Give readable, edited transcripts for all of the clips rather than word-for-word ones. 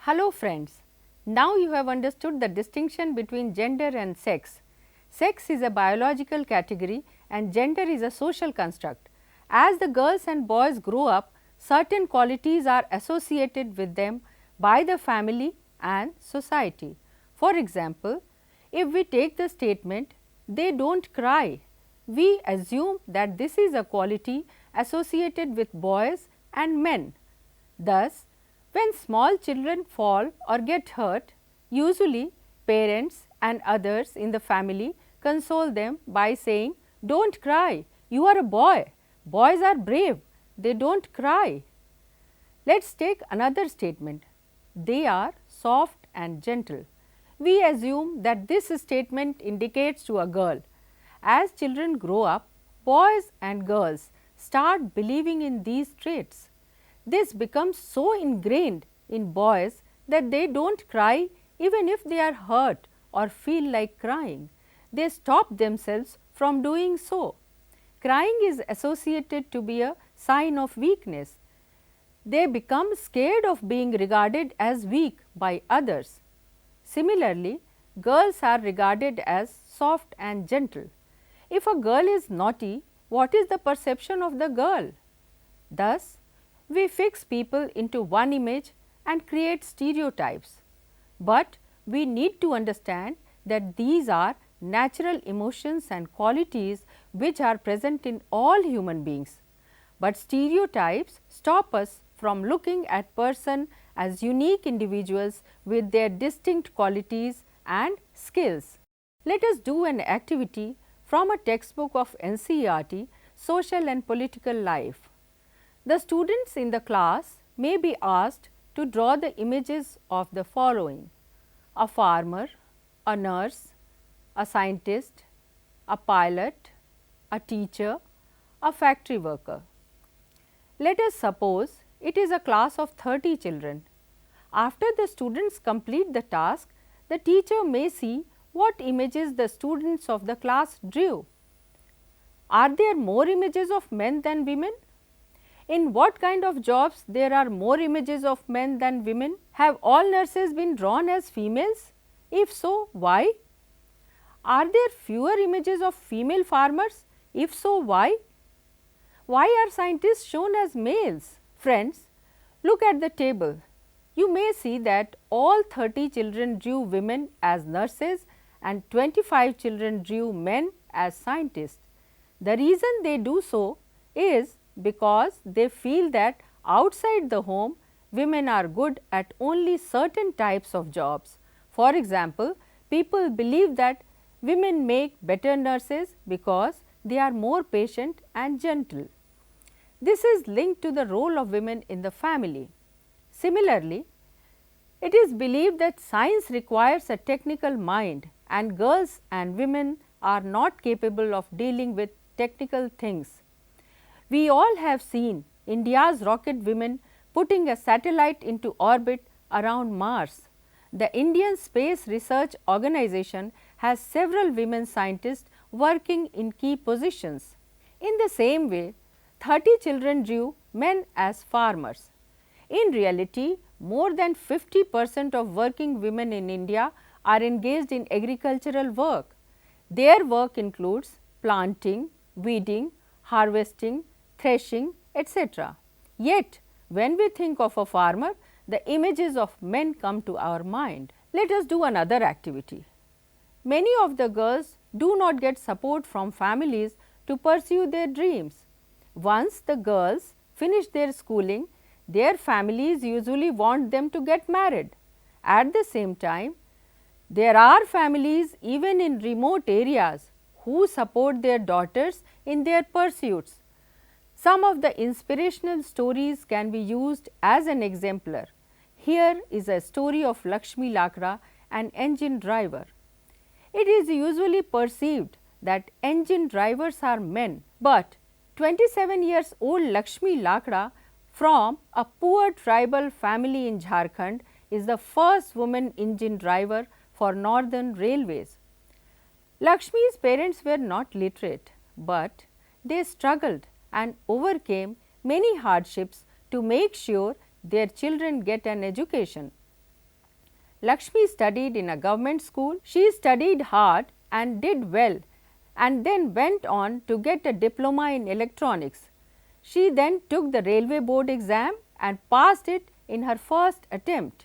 Hello friends, now you have understood the distinction between gender and sex. Sex is a biological category and gender is a social construct. As the girls and boys grow up, certain qualities are associated with them by the family and society. For example, if we take the statement, they do not cry, we assume that this is a quality associated with boys and men. Thus, when small children fall or get hurt, usually parents and others in the family console them by saying, "Do not cry, you are a boy, boys are brave, they do not cry." Let us take another statement, they are soft and gentle. We assume that this statement indicates to a girl. As children grow up, boys and girls start believing in these traits. This becomes so ingrained in boys that they do not cry even if they are hurt or feel like crying. They stop themselves from doing so. Crying is associated to be a sign of weakness. They become scared of being regarded as weak by others. Similarly, girls are regarded as soft and gentle. If a girl is naughty, what is the perception of the girl? Thus, we fix people into one image and create stereotypes, but we need to understand that these are natural emotions and qualities which are present in all human beings. But stereotypes stop us from looking at person as unique individuals with their distinct qualities and skills. Let us do an activity from a textbook of NCERT, Social and Political Life. The students in the class may be asked to draw the images of the following: a farmer, a nurse, a scientist, a pilot, a teacher, a factory worker. Let us suppose it is a class of 30 children. After the students complete the task, the teacher may see what images the students of the class drew. Are there more images of men than women? In what kind of jobs there are more images of men than women? Have all nurses been drawn as females? If so, why? Are there fewer images of female farmers? If so, why? Why are scientists shown as males? Friends, look at the table. You may see that all 30 children drew women as nurses and 25 children drew men as scientists. The reason they do so is because they feel that outside the home, women are good at only certain types of jobs. For example, people believe that women make better nurses because they are more patient and gentle. This is linked to the role of women in the family. Similarly, it is believed that science requires a technical mind and girls and women are not capable of dealing with technical things. We all have seen India's rocket women putting a satellite into orbit around Mars. The Indian Space Research Organization has several women scientists working in key positions. In the same way, 30 children drew men as farmers. In reality, more than 50% of working women in India are engaged in agricultural work. Their work includes planting, weeding, harvesting, threshing, etc. Yet, when we think of a farmer, the images of men come to our mind. Let us do another activity. Many of the girls do not get support from families to pursue their dreams. Once the girls finish their schooling, their families usually want them to get married. At the same time, there are families even in remote areas who support their daughters in their pursuits. Some of the inspirational stories can be used as an exemplar. Here is a story of Lakshmi Lakra, an engine driver. It is usually perceived that engine drivers are men, but 27 years old Lakshmi Lakra from a poor tribal family in Jharkhand is the first woman engine driver for Northern Railways. Lakshmi's parents were not literate, but they struggled and overcame many hardships to make sure their children get an education. Lakshmi studied in a government school. She studied hard and did well and then went on to get a diploma in electronics. She then took the railway board exam and passed it in her first attempt.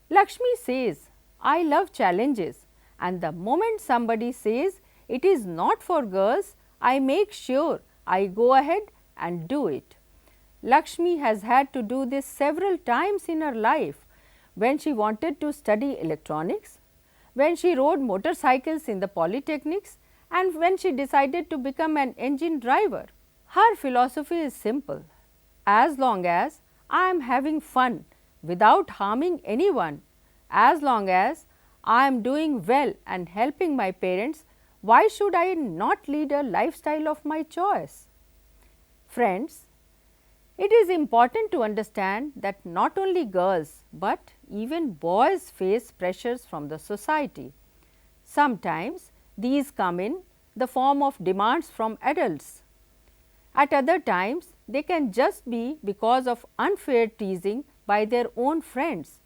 Lakshmi says, I love challenges, and the moment somebody says it is not for girls, I make sure I go ahead and do it. Lakshmi has had to do this several times in her life, when she wanted to study electronics, when she rode motorcycles in the polytechnics, and when she decided to become an engine driver. Her philosophy is simple: as long as I am having fun without harming anyone, as long as I am doing well and helping my parents, why should I not lead a lifestyle of my choice? Friends, it is important to understand that not only girls, but even boys face pressures from the society. Sometimes these come in the form of demands from adults. At other times, they can just be because of unfair teasing by their own friends.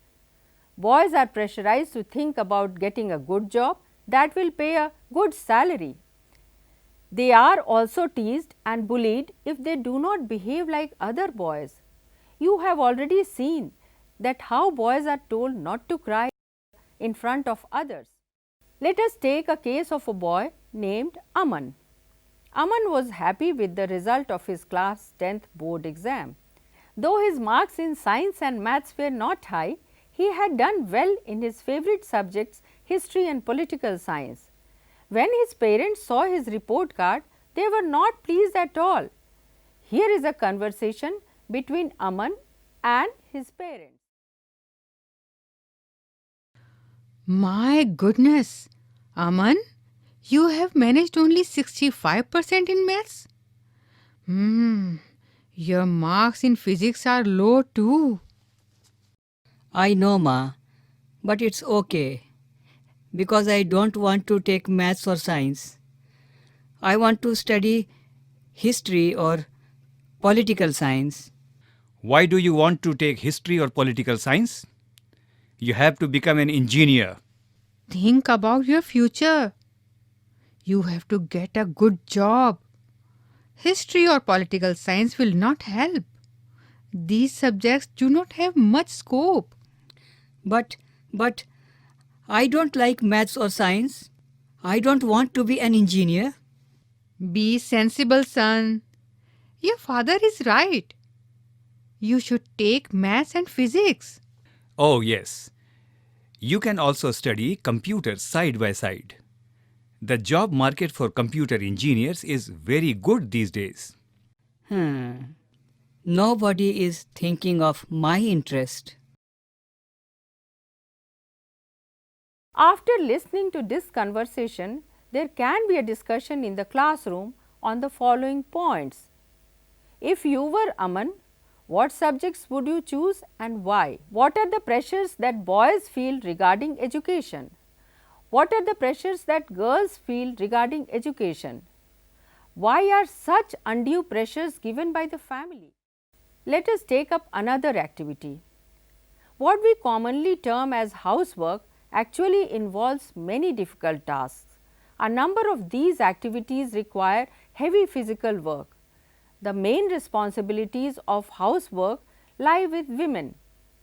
Boys are pressurized to think about getting a good job that will pay a good salary. They are also teased and bullied if they do not behave like other boys. You have already seen that how boys are told not to cry in front of others. Let us take a case of a boy named Aman. Aman was happy with the result of his class 10th board exam. Though his marks in science and maths were not high, he had done well in his favorite subjects, history and political science. When his parents saw his report card, they were not pleased at all. Here is a conversation between Aman and his parents. My goodness, Aman, you have managed only 65% in maths? Your marks in physics are low too. I know, Ma, but it's okay because I don't want to take maths or science. I want to study history or political science. Why do you want to take history or political science? You have to become an engineer. Think about your future. You have to get a good job. History or political science will not help. These subjects do not have much scope. But I don't like maths or science. I don't want to be an engineer. Be sensible, son. Your father is right. You should take maths and physics. Oh yes, you can also study computers side by side. The job market for computer engineers is very good these days. Nobody is thinking of my interest. After listening to this conversation, there can be a discussion in the classroom on the following points. If you were Aman, what subjects would you choose and why? What are the pressures that boys feel regarding education? What are the pressures that girls feel regarding education? Why are such undue pressures given by the family? Let us take up another activity. What we commonly term as housework actually involves many difficult tasks. A number of these activities require heavy physical work. The main responsibilities of housework lie with women,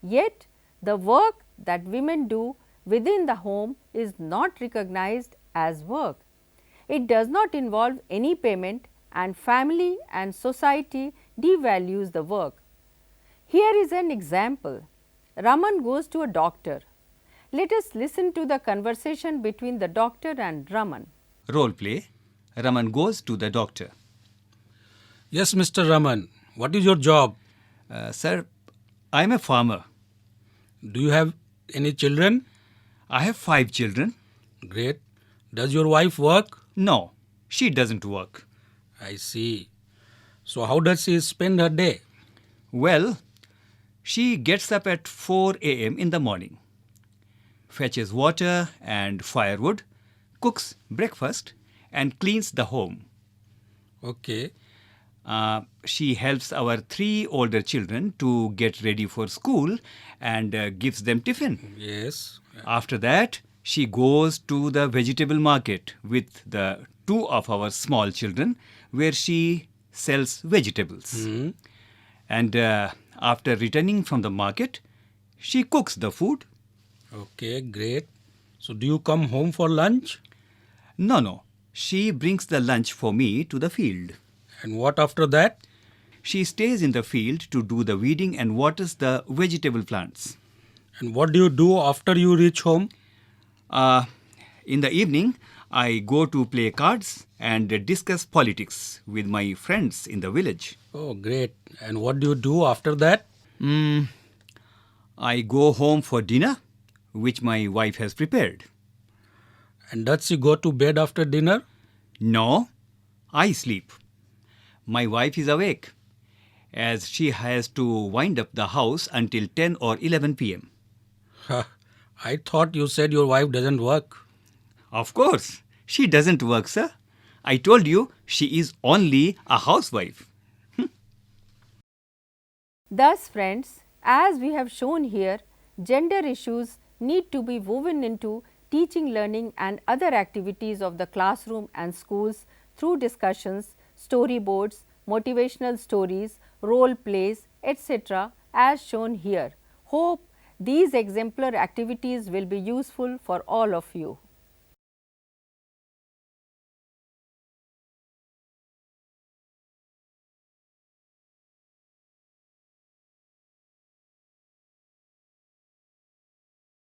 yet the work that women do within the home is not recognized as work. It does not involve any payment and family and society devalues the work. Here is an example. Raman goes to a doctor. Let us listen to the conversation between the doctor and Raman. Role play. Raman goes to the doctor. Yes, Mr. Raman. What is your job? Sir, I am a farmer. Do you have any children? I have 5 children. Great. Does your wife work? No, she doesn't work. I see. So how does she spend her day? Well, she gets up at 4 a.m. in the morning, fetches water and firewood, cooks breakfast and cleans the home. Okay. She helps our 3 older children to get ready for school and gives them tiffin. Yes. After that, she goes to the vegetable market with the 2 of our small children where she sells vegetables. And after returning from the market, she cooks the food. Okay, great. So do you come home for lunch? No. She brings the lunch for me to the field. And what after that? She stays in the field to do the weeding and waters the vegetable plants. And what do you do after you reach home? In the evening, I go to play cards and discuss politics with my friends in the village. Oh, great. And what do you do after that? I go home for dinner, which my wife has prepared. And does she go to bed after dinner? No, I sleep. My wife is awake, as she has to wind up the house until 10 or 11 p.m. I thought you said your wife doesn't work. Of course, she doesn't work, sir. I told you she is only a housewife. Thus, friends, as we have shown here, gender issues need to be woven into teaching, learning and other activities of the classroom and schools through discussions, storyboards, motivational stories, role plays, etc. as shown here. Hope these exemplar activities will be useful for all of you.